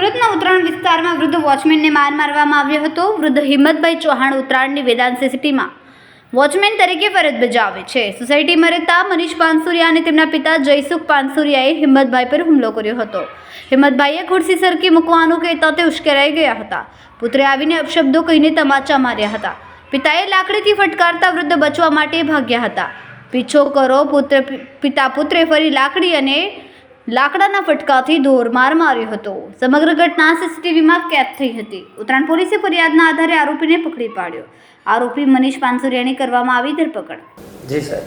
સુરતના ઉત્તરાયણ વિસ્તારમાં વૃદ્ધ વોચમેનને માર મારવામાં આવ્યો હતો। વૃદ્ધ હિંમતભાઈ ચૌહાણ ઉત્તરાયણની વેદાંત સિટીમાં વોચમેન તરીકે ફરજ બજાવે છે। સોસાયટીમાં રહેતા મનીષ પાનસુરિયા અને તેમના પિતા જયસુખ પાનસુરિયાએ હિંમતભાઈ પર હુમલો કર્યો હતો। હિંમતભાઈએ ખુરશી સરકી મૂકવાનું કહેતા તે ઉશ્કેરાઈ ગયા હતા। પુત્રે આવીને અપશબ્દો કહીને તમાચા માર્યા હતા। પિતાએ લાકડીથી ફટકારતા વૃદ્ધ બચવા માટે ભાગ્યા હતા। પીછો કરો પિતા પુત્રે ફરી લાકડી અને લાકડાના ફટકાથી ઢોરમાર માર્યો હતો। સમગ્ર ઘટના સીસીટીવીમાં કેદ થઈ હતી। ઉત્તરાયણ પોલીસે ફરિયાદના આધારે આરોપીને પકડી પાડ્યો। આરોપી મનીષ પાનસુરિયાની કરવામાં આવી ધરપકડ। જી સર,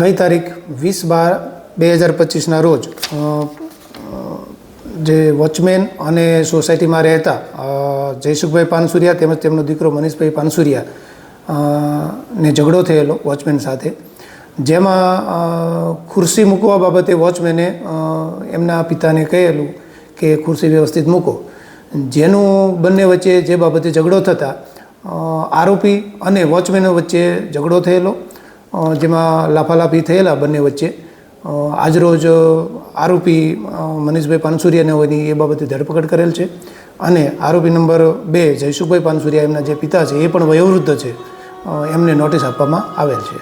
ગઈ તારીખ 20/12/2025ના રોજ જે વોચમેન અને સોસાયટીમાં રહેતા જયસુખભાઈ પાનસુરિયા તેમજ તેમનો દીકરો મનીષભાઈ પાનસુરિયા ને ઝઘડો થયેલો વોચમેન સાથે, જેમાં ખુરશી મૂકવા બાબતે વોચમેને એમના પિતાને કહેલું કે ખુરશી વ્યવસ્થિત મૂકો, જેનું બંને વચ્ચે જે બાબતે ઝઘડો થતાં આરોપી અને વોચમેનો વચ્ચે ઝઘડો થયેલો, જેમાં લાફાલાફી થયેલા બંને વચ્ચે। આજરોજ આરોપી મનીષભાઈ પાનસુરિયાને હોયની એ બાબતે ધરપકડ કરેલ છે અને આરોપી નંબર 2 જયસુખભાઈ પાનસુરિયા એમના જે પિતા છે એ પણ વયોવૃદ્ધ છે, એમને નોટિસ આપવામાં આવેલ છે।